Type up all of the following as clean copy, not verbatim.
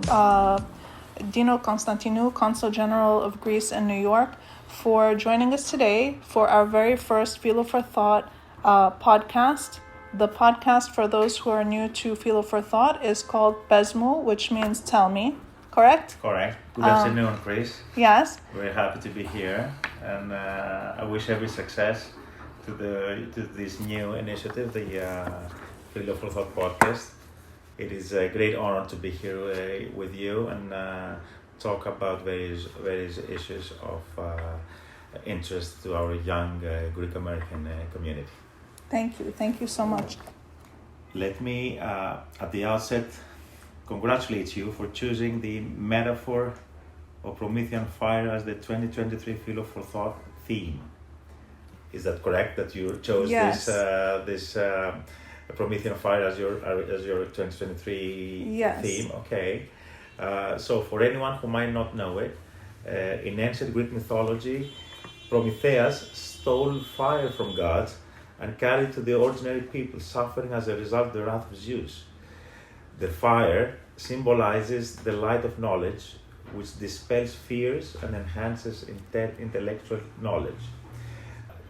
you, Dinos Konstantinou, Consul General of Greece in New York, for joining us today for our very first Philo for Thought podcast. The podcast, for those who are new to Philo for Thought, is called Pes Mou, which means tell me. Correct? Correct. Good afternoon, Chris. Yes. We're happy to be here, and I wish every success to this new initiative, the Philo for Thought podcast. It is a great honor to be here with you and talk about various issues of interest to our young Greek American community. Thank you so much. Let me, at the outset, congratulate you for choosing the metaphor of Promethean fire as the 2023 Philo for Thought theme. Is that correct? That you chose this Promethean fire as your 2023 theme? Okay. So for anyone who might not know it, in ancient Greek mythology, Prometheus stole fire from gods and carried to the ordinary people, suffering as a result the wrath of Zeus. The fire symbolizes the light of knowledge, which dispels fears and enhances intellectual knowledge.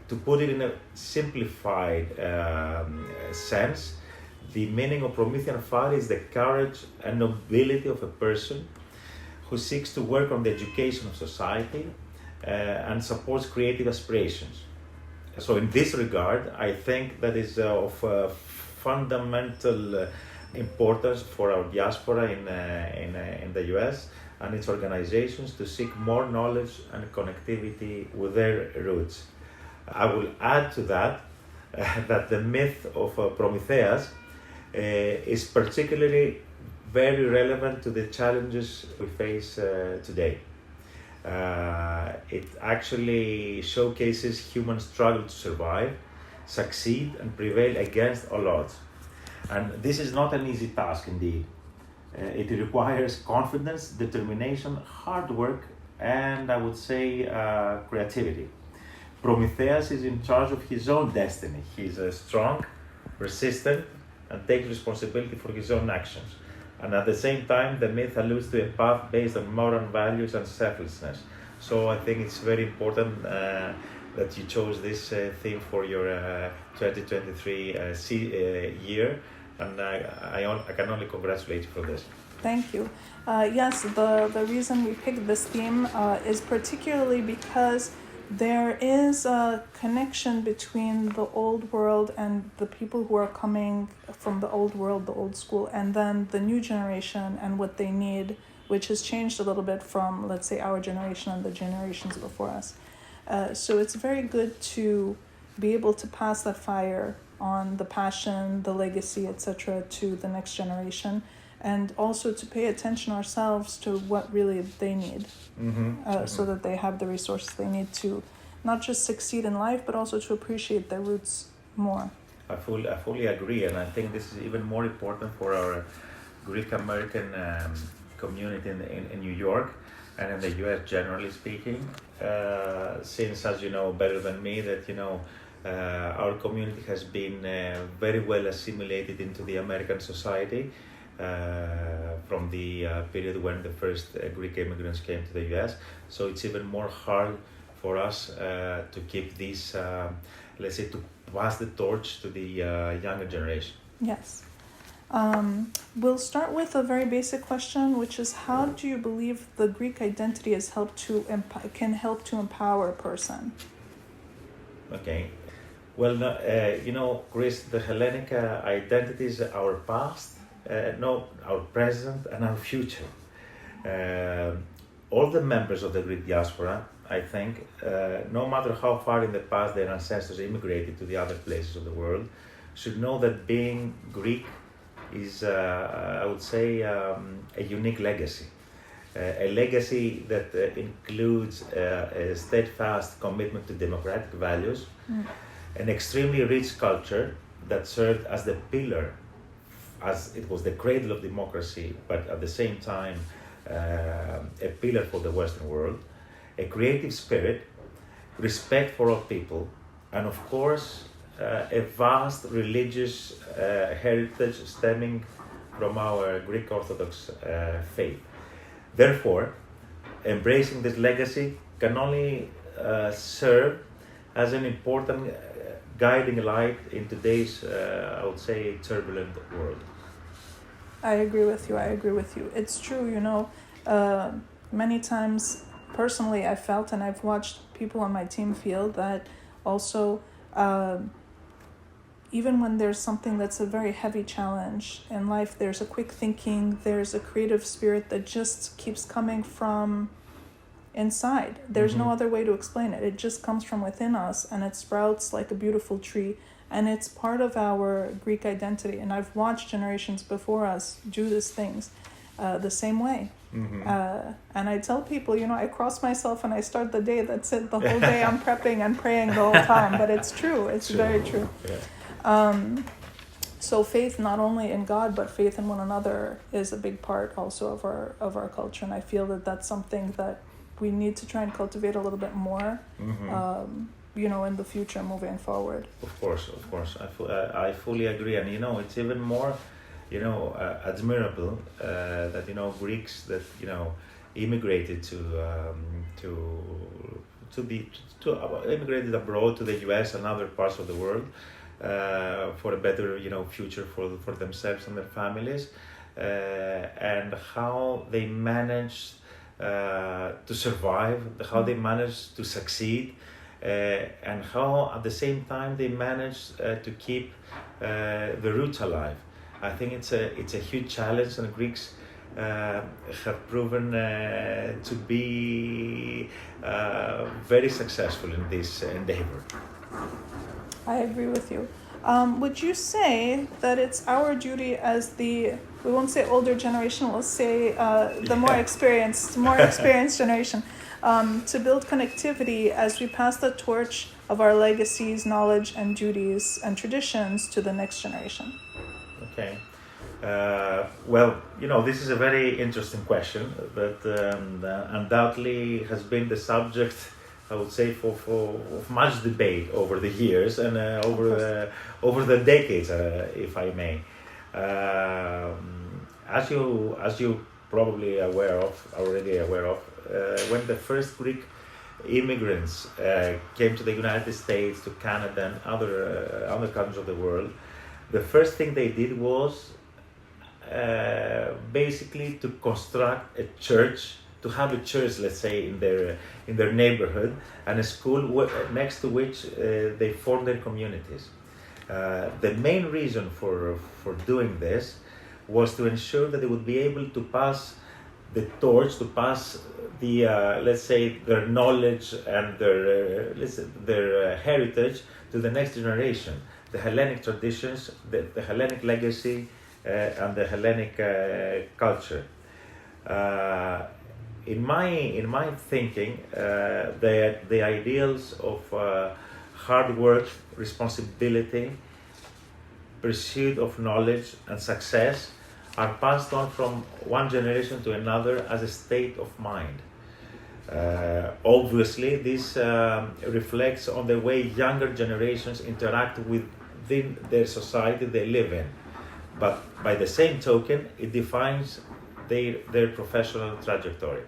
To put it in a simplified sense, the meaning of Promethean fire is the courage and nobility of a person who seeks to work on the education of society and supports creative aspirations. So in this regard, I think that is of fundamental importance for our diaspora in the US and its organizations to seek more knowledge and connectivity with their roots. I will add to that that the myth of Prometheus is particularly very relevant to the challenges we face today. It actually showcases human struggle to survive, succeed, and prevail against all odds. And this is not an easy task indeed. It requires confidence, determination, hard work, and I would say creativity. Prometheus is in charge of his own destiny. He's strong, persistent, and takes responsibility for his own actions. And at the same time, the myth alludes to a path based on moral values and selflessness. So I think it's very important that you chose this theme for your 2023 year. And I can only congratulate you for this. Thank you. Yes, the reason we picked this theme is particularly because there is a connection between the old world and the people who are coming from the old world, the old school, and then the new generation and what they need, which has changed a little bit from, let's say, our generation and the generations before us. So it's very good to be able to pass that fire on, the passion, the legacy, etc., to the next generation, and also to pay attention ourselves to what really they need, so that they have the resources they need to not just succeed in life, but also to appreciate their roots more. I fully agree, and I think this is even more important for our Greek American community in New York and in the US generally speaking, since, as you know better than me, that our community has been very well assimilated into the American society from the period when the first Greek immigrants came to the US. So it's even more hard for us to keep this, let's say, to pass the torch to the younger generation. Yes. We'll start with a very basic question, which is, how do you believe the Greek identity can help to empower a person? Okay. Well, Chris, the Hellenic identity is our past, our present and our future. All the members of the Greek diaspora, I think, no matter how far in the past their ancestors immigrated to the other places of the world, should know that being Greek is, I would say, a unique legacy. A legacy that includes a steadfast commitment to democratic values, an extremely rich culture that served as the pillar, as it was the cradle of democracy, but at the same time a pillar for the Western world, a creative spirit, respect for all people, and of course a vast religious heritage stemming from our Greek Orthodox faith. Therefore, embracing this legacy can only serve as an important guiding light in today's, I would say, turbulent world. I agree with you. It's true, many times personally I felt, and I've watched people on my team feel, that also even when there's something that's a very heavy challenge in life, there's a quick thinking, there's a creative spirit that just keeps coming from inside. There's no other way to explain it. It just comes from within us, and it sprouts like a beautiful tree, and it's part of our Greek identity. And I've watched generations before us do these things the same way. And I tell people, I cross myself and I start the day. That's it. The whole day I'm prepping and praying the whole time. But it's true. It's very true. Yeah. So faith not only in God, but faith in one another is a big part also of our culture. And I feel that that's something that we need to try and cultivate a little bit more, in the future moving forward. Of course. I fully agree. And, it's even more, admirable that, Greeks that, immigrated immigrated abroad to the US and other parts of the world for a better, future for themselves and their families, and how they managed to survive, how they managed to succeed, and how at the same time they managed to keep the roots alive. I think it's a huge challenge, and the Greeks have proven to be very successful in this endeavor. I agree with you. Would you say that it's our duty as we won't say older generation, we'll say the more experienced generation, to build connectivity as we pass the torch of our legacies, knowledge, and duties and traditions to the next generation? Okay. Well, this is a very interesting question that undoubtedly has been the subject, I would say, for much debate over the years and over the decades, if I may. As you probably already aware of, when the first Greek immigrants came to the United States, to Canada, and other countries of the world, the first thing they did was basically to construct a church, to have a church, let's say, in their neighborhood, and a school next to which they formed their communities. The main reason for doing this was to ensure that they would be able to pass the torch, to pass the let's say, their knowledge and their heritage to the next generation. The Hellenic traditions, the Hellenic legacy, and the Hellenic culture. In my thinking, the ideals of hard work, responsibility, pursuit of knowledge, and success are passed on from one generation to another as a state of mind. Obviously, this reflects on the way younger generations interact within their society they live in. But by the same token, it defines their professional trajectory.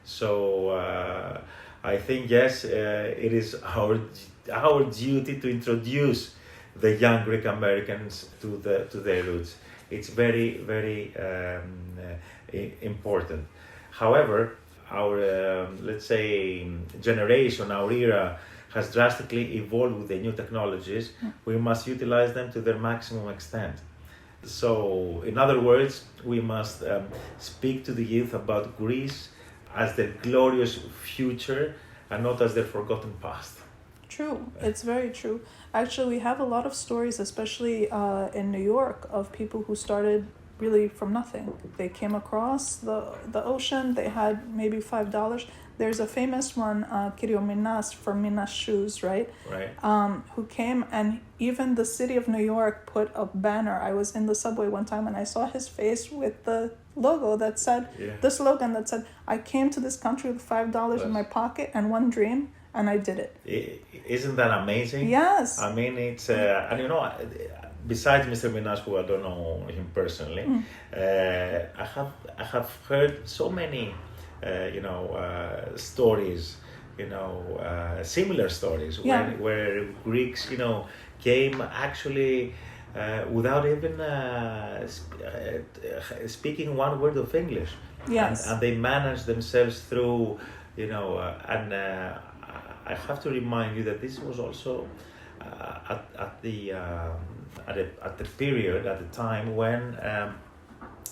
So I think, yes, it is our duty to introduce the young Greek Americans to their roots. It's very, very important. However, our let's say generation, our era, has drastically evolved with the new technologies. We must utilize them to their maximum extent. So, in other words, we must speak to the youth about Greece as their glorious future and not as their forgotten past. True. It's very true. Actually, we have a lot of stories, especially in New York, of people who started really from nothing. They came across the ocean, they had maybe $5. There's a famous one, Kyrio Minas, from Minas Shoes, right? Right. Who came, and even the city of New York put a banner. I was in the subway one time and I saw his face with the logo that said, the slogan that said, I came to this country with $5 in my pocket and one dream, and I did it. Isn't that amazing? Yes. I mean, it's, and besides Mr. Minas, who I don't know him personally, I have heard so many, stories, similar stories where Greeks, came actually without even speaking one word of English. Yes. And they managed themselves through, and I have to remind you that this was also at the period, at the time when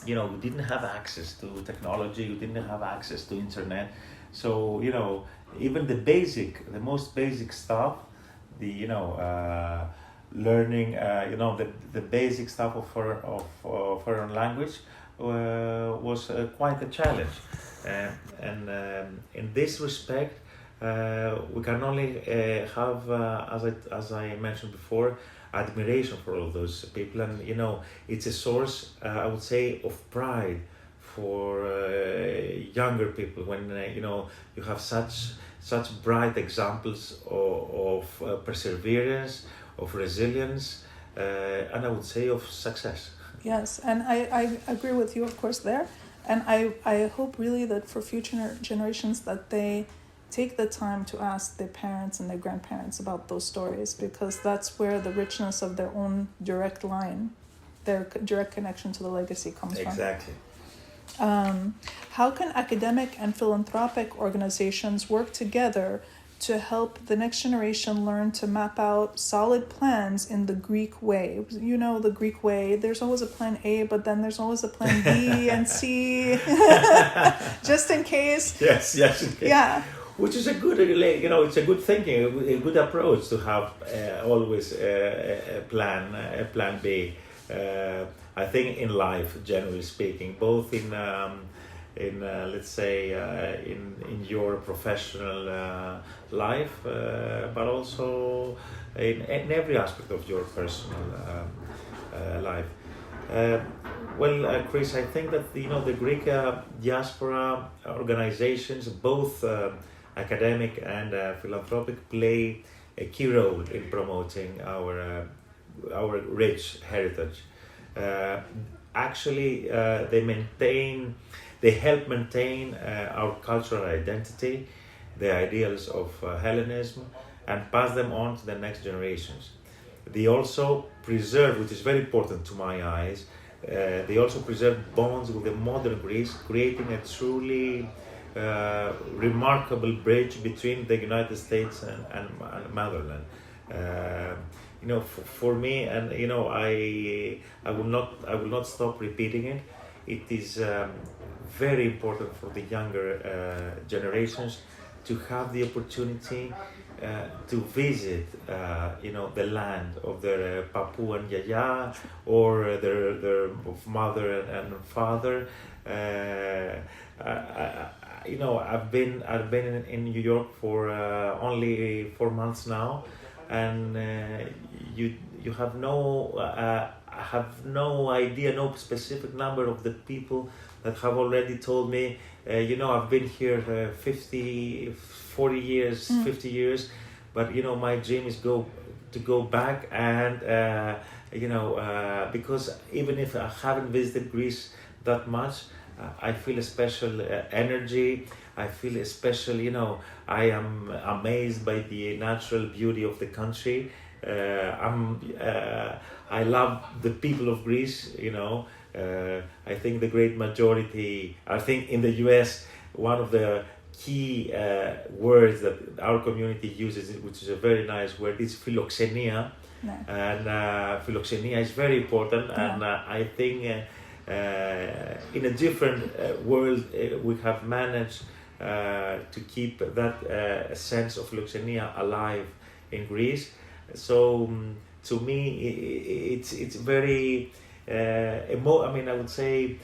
we didn't have access to technology, we didn't have access to internet, so even the most basic stuff, learning, the basic stuff of foreign language was quite a challenge, and in this respect. We can only have, as I mentioned before, admiration for all those people, and it's a source, I would say, of pride for younger people when you have such bright examples of perseverance, of resilience, and I would say of success. Yes, and I agree with you, of course, there, and I hope really that for future generations that they take the time to ask their parents and their grandparents about those stories, because that's where the richness of their own direct line, their direct connection to the legacy comes from. Exactly. How can academic and philanthropic organizations work together to help the next generation learn to map out solid plans in the Greek way? The Greek way, there's always a plan A, but then there's always a plan B and C, just in case. Yes, in case. Yeah. Which is a good, it's a good thinking, a good approach to have always a plan B. I think in life, generally speaking, both in let's say in your professional life, but also in every aspect of your personal life. Chris, I think that the Greek diaspora organizations, both academic and philanthropic, play a key role in promoting our rich heritage. Actually, they help maintain our cultural identity, the ideals of Hellenism, and pass them on to the next generations. They also preserve, which is very important to my eyes, they also preserve bonds with the modern Greece, creating a truly remarkable bridge between the United States and motherland. For me, and I will not stop repeating it. It is very important for the younger generations to have the opportunity to visit, the land of their papu and yaya, or their mother and father. I've been in New York for only 4 months now, and you have I have no idea, no specific number of the people that have already told me, I've been here 40 years, 50 years, but my dream is to go back, and because even if I haven't visited Greece that much, I feel a special energy. I feel a special, I am amazed by the natural beauty of the country. I love the people of Greece, I think the great majority, I think in the US, one of the key words that our community uses, which is a very nice word, is philoxenia. No. And philoxenia is very important, and I think in a different world we have managed to keep that sense of philoxenia alive in Greece. So to me, it's very I would say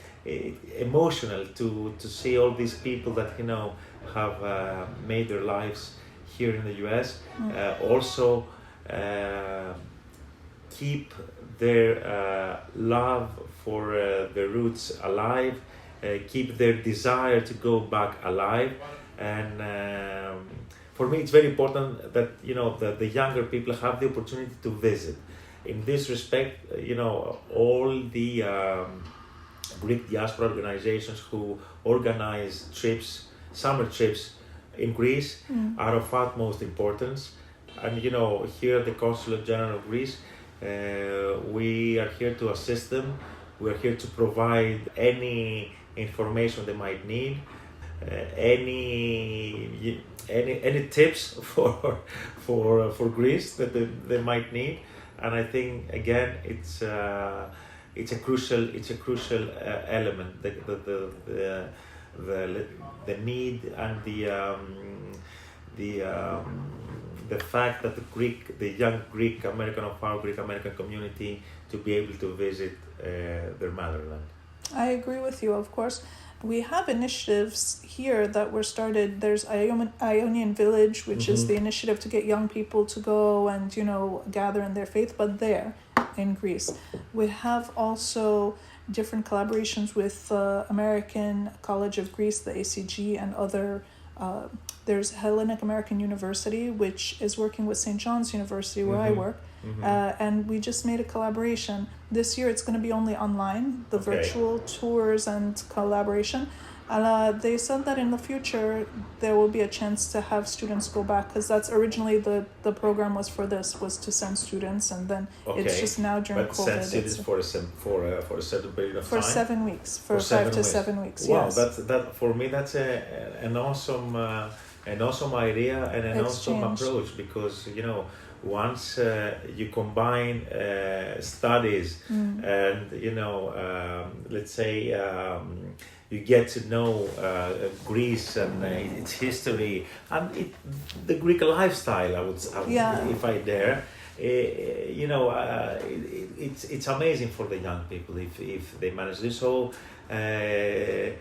emotional to see all these people that have made their lives here in the US. Also keep their love for their roots alive, keep their desire to go back alive, and for me it's very important that that the younger people have the opportunity to visit. in this respect, all the Greek diaspora organizations who organize summer trips in Greece are of utmost importance. And here at the Consul General of Greece, we are here to assist them. We are here to provide any information they might need, any tips for Greece that they might need. And I think again it's a crucial element, the need and the fact that the young Greek American of our Greek American community to be able to visit their motherland. I agree with you, of course. We have initiatives here that were started. There's Ionian Village, which is the initiative to get young people to go and, gather in their faith, but there in Greece. We have also different collaborations with American College of Greece, the ACG, and other. There's Hellenic American University, which is working with St. John's University, where I work. And we just made a collaboration. This year it's going to be only online, the virtual tours and collaboration. They said that in the future there will be a chance to have students go back, because that's originally the program was to send students, and then it's just now during COVID. Send students for a certain period of time? For 7 weeks, for 5 to 7 weeks. Wow, yes. that for me that's an awesome idea and an awesome approach, because once you combine studies and let's say you get to know Greece and its history and the Greek lifestyle, I would if I dare. It's amazing for the young people if they manage this. So, in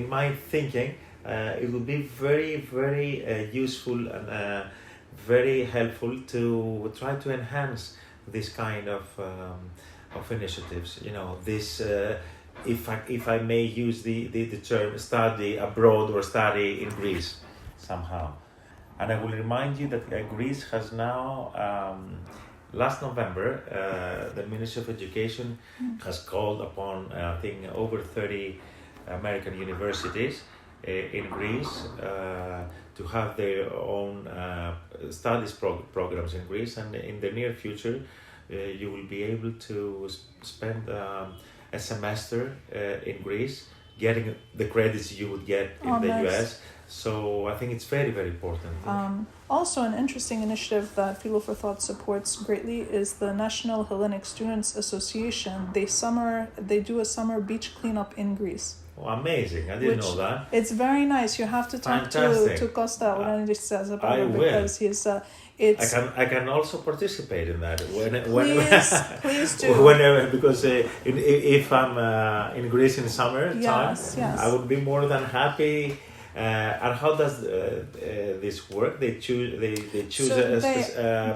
my thinking, it would be very, very useful and very helpful to try to enhance this kind of initiatives. This. If I may use the term study abroad or study in Greece somehow. And I will remind you that Greece has now, last November, the Ministry of Education has called upon, I think, over 30 American universities in Greece to have their own studies programs in Greece. And in the near future, you will be able to spend a semester in Greece, getting the credits you would get in the US. So I think it's very, very important. Also, an interesting initiative that Philo for Thought supports greatly is the National Hellenic Students Association. They do a summer beach cleanup in Greece. Oh, amazing! I didn't know that. It's very nice. You have to talk to Costa when he says about it, because he's. I can also participate in that. Please do. Whenever, because if I'm in Greece in summer time, I would be more than happy. And how does this work? They choose.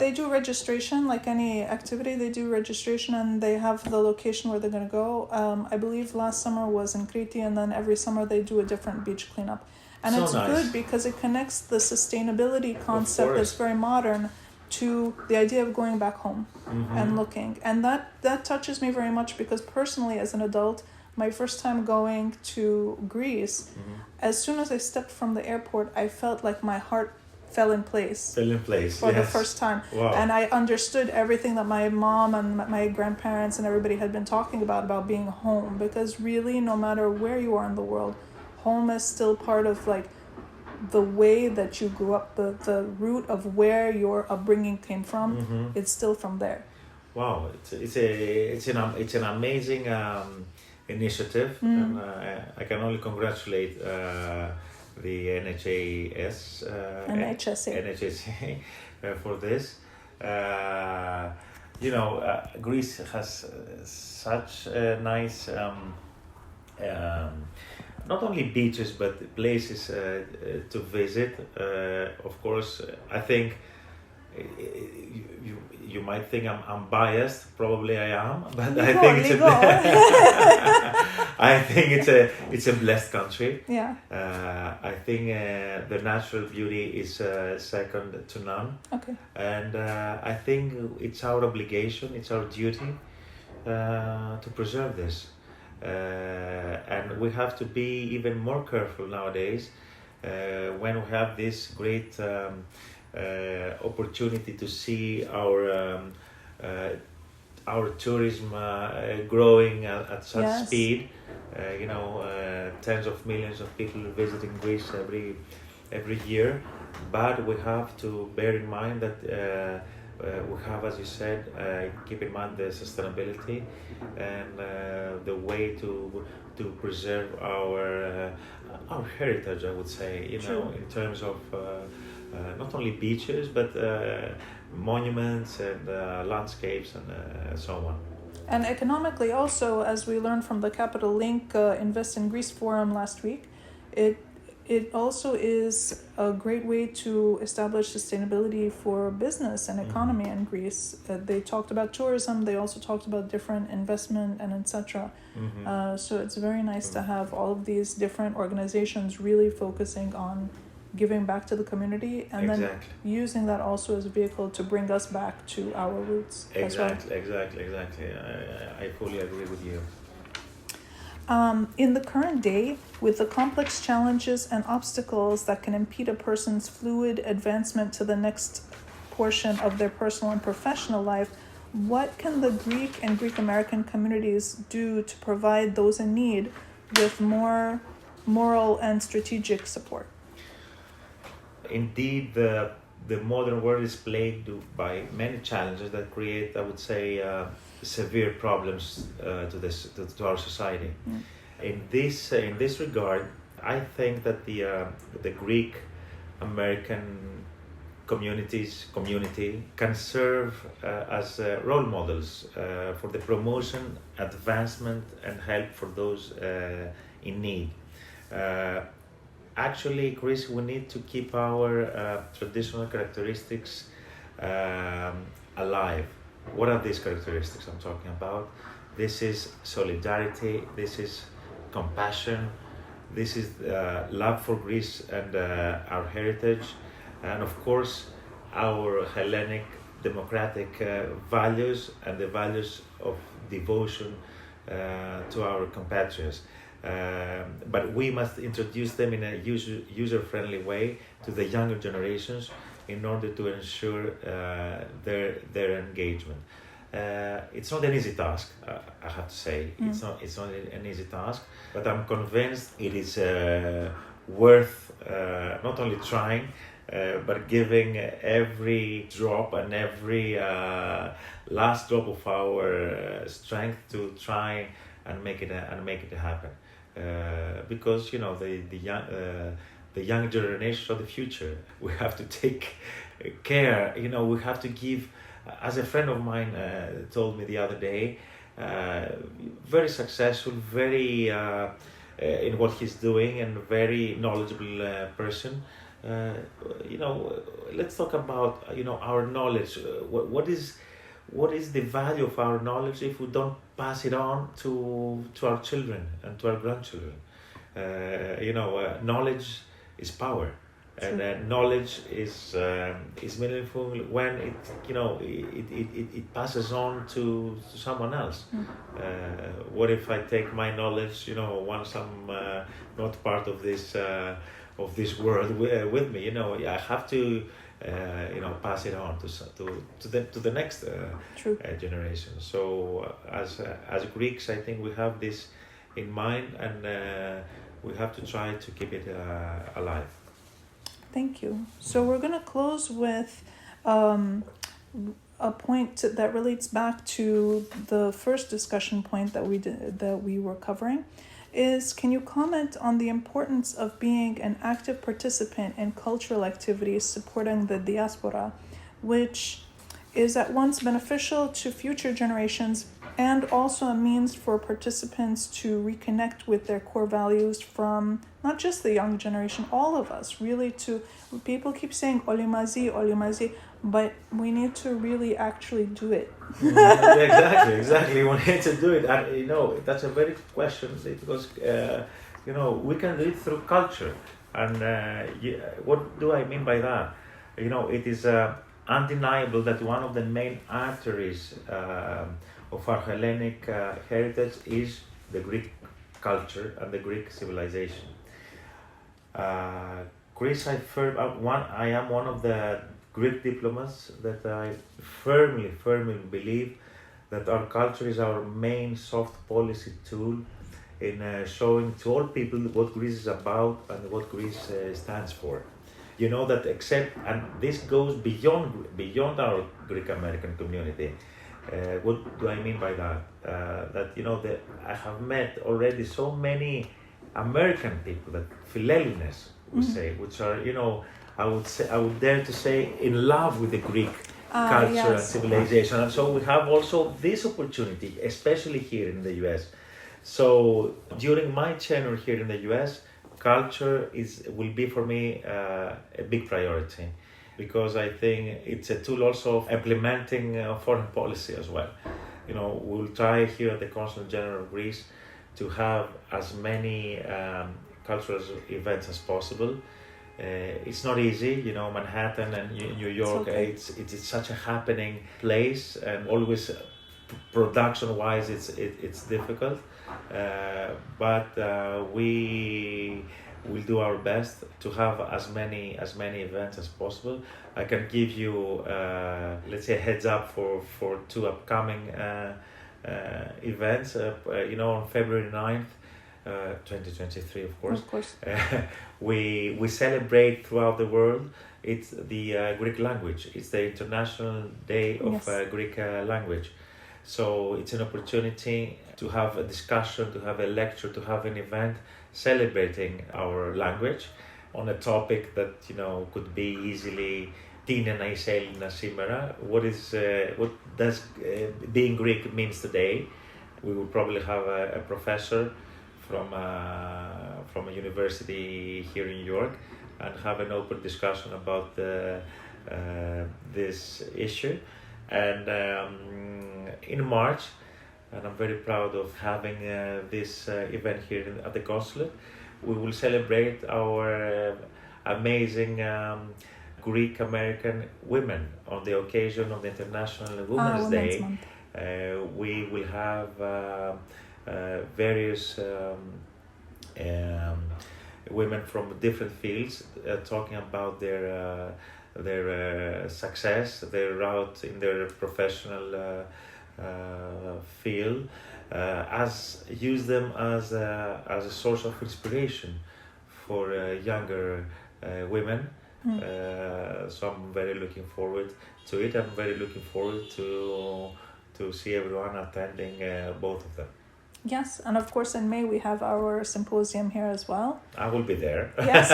They do registration, like any activity. They do registration, and they have the location where they're going to go. I believe last summer was in Crete, and then every summer they do a different beach cleanup. And it's good because it connects the sustainability concept that's very modern to the idea of going back home and looking. And that touches me very much, because personally, as an adult, my first time going to Greece, as soon as I stepped from the airport, I felt like my heart fell in place for the first time. Wow. And I understood everything that my mom and my grandparents and everybody had been talking about being home, because really, no matter where you are in the world, home is still part of the way that you grew up, the root of where your upbringing came from. It's still from there. Wow, it's an amazing initiative, and I can only congratulate the NHSA for this. Greece has such nice not only beaches but places to visit. Of course, I think you might think I'm biased. Probably I am, but I think it's a blessed country. Yeah. I think the natural beauty is second to none. Okay. And I think it's our obligation, it's our duty to preserve this. And we have to be even more careful nowadays when we have this great opportunity to see our tourism growing at such speed. Tens of millions of people visiting Greece every year. But we have to bear in mind that we have, as you said, keep in mind the sustainability and the way to preserve our heritage. I would say, in terms of not only beaches but monuments and landscapes and so on. And economically, also, as we learned from the Capital Link Invest in Greece forum last week, it also is a great way to establish sustainability for business and economy in Greece. They talked about tourism. They also talked about different investment and etc. So it's very nice to have all of these different organizations really focusing on giving back to the community and then using that also as a vehicle to bring us back to our roots. Exactly. I fully agree with you. In the current day, with the complex challenges and obstacles that can impede a person's fluid advancement to the next portion of their personal and professional life, what can the Greek and Greek American communities do to provide those in need with more moral and strategic support? Indeed, the modern world is plagued by many challenges that create, I would say, severe problems to our society. In this regard, I think that the Greek American community can serve as role models for the promotion, advancement, and help for those in need. Actually, Chris, we need to keep our traditional characteristics alive. What are these characteristics I'm talking about? This is solidarity, this is compassion, this is love for Greece and our heritage, and of course our Hellenic democratic values and the values of devotion to our compatriots. But we must introduce them in a user-friendly way to the younger generations in order to ensure their engagement. It's not an easy task, I have to say. It's not an easy task, but I'm convinced it is worth not only trying, but giving every drop and every last drop of our strength to try and make it happen. Because the young generation of the future, we have to take care. We have to give. As a friend of mine told me the other day, very successful, very in what he's doing, and very knowledgeable person. Let's talk about our knowledge. What is the value of our knowledge if we don't pass it on to our children and to our grandchildren? Knowledge is power. True. And knowledge is meaningful when it passes on to someone else. What if I take my knowledge, once I'm not part of this world with me? I have to pass it on to the next generation. So as Greeks, I think we have this in mind, and we have to try to keep it alive. Thank you. So we're going to close with a point that relates back to the first discussion point that we were covering. Can you comment on the importance of being an active participant in cultural activities supporting the diaspora, which is at once beneficial to future generations and also a means for participants to reconnect with their core values from not just the young generation, all of us, really people keep saying oli mazi, but we need to really actually do it. Exactly. We need to do it. And, that's a very good question because, we can do it through culture. And what do I mean by that? It is undeniable that one of the main arteries of our Hellenic heritage is the Greek culture and the Greek civilization. Greece, I am one of the Greek diplomats that I firmly believe that our culture is our main soft policy tool in showing to all people what Greece is about and what Greece stands for. That and this goes beyond our Greek American community. What do I mean by that? I have met already so many American people that Philhellenes would say, which are I would dare to say in love with the Greek culture and civilization, and so we have also this opportunity, especially here in the US. So during my tenure here in the US, culture will be for me a big priority, because I think it's a tool also of implementing foreign policy as well. We'll try here at the Consul General of Greece to have as many cultural events as possible. It's not easy, Manhattan and New York, it's such a happening place, and always production-wise it's difficult. But we will do our best to have as many events as possible. I can give you, let's say, a heads up for two upcoming events. On February 9th, 2023, of course. We celebrate throughout the world. It's the Greek language. It's the International Day of Greek language. So it's an opportunity to have a discussion, to have a lecture, to have an event celebrating our language on a topic that could be easily τι είναι να είσαι Έλληνα σήμερα, what does being Greek means today. We will probably have a professor from a university here in New York and have an open discussion about this issue. And in March, and I'm very proud of having this event here at the consulate, we will celebrate our amazing Greek American women on the occasion of the International Women's Day. We will have various women from different fields talking about their success, their route in their professional field, use them as a source of inspiration for younger women. So I'm very looking forward to it. I'm very looking forward to see everyone attending both of them. Yes, and of course in May we have our symposium here as well. I will be there. Yes.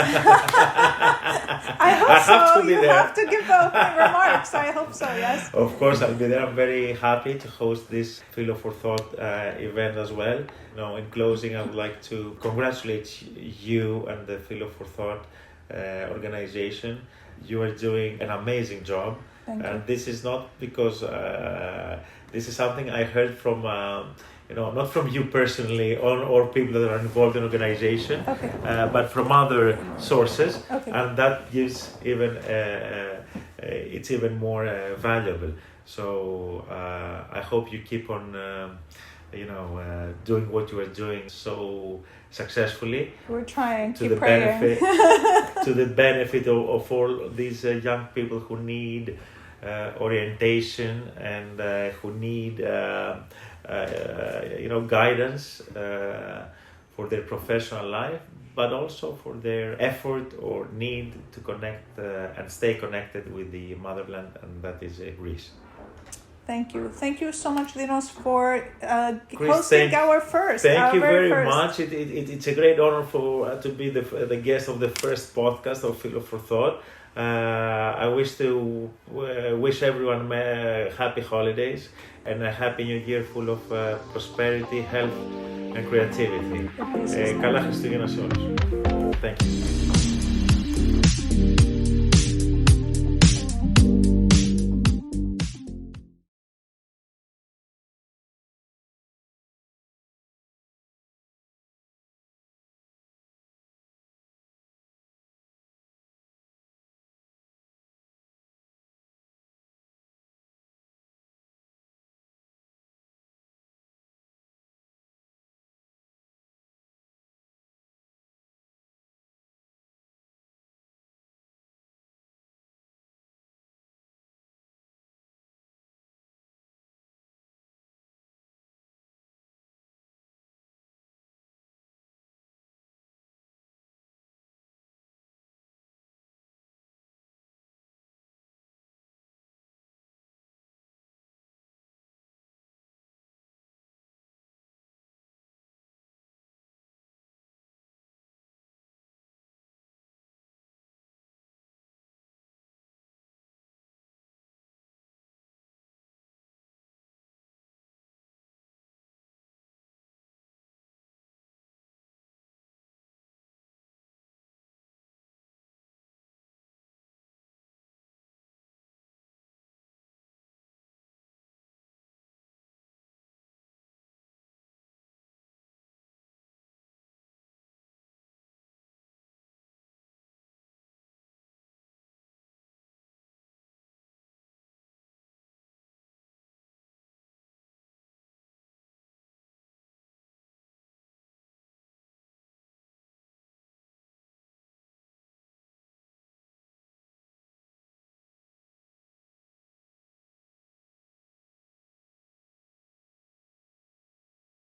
I hope so. You have to give the opening remarks. I hope so, yes. Of course, I'll be there. I'm very happy to host this Philo for Thought event as well. In closing, I would like to congratulate you and the Philo for Thought organization. You are doing an amazing job. Thank you. And this is not because this is something I heard from not from you personally or people that are involved in organization, but from other sources, and that gives it's even more valuable. So I hope you keep on doing what you are doing so successfully. We're trying. To the benefit of all these young people who need orientation and who need guidance for their professional life, but also for their effort or need to connect and stay connected with the motherland, and that is Greece. Thank you. Thank you so much, Dinos, for hosting our first. Thank you very much. It's a great honor to be the guest of the first podcast of Philo for Thought. I wish everyone happy holidays and a happy new year full of prosperity, health and creativity. Καλά Χριστούγεννα σε όλους. Thank you.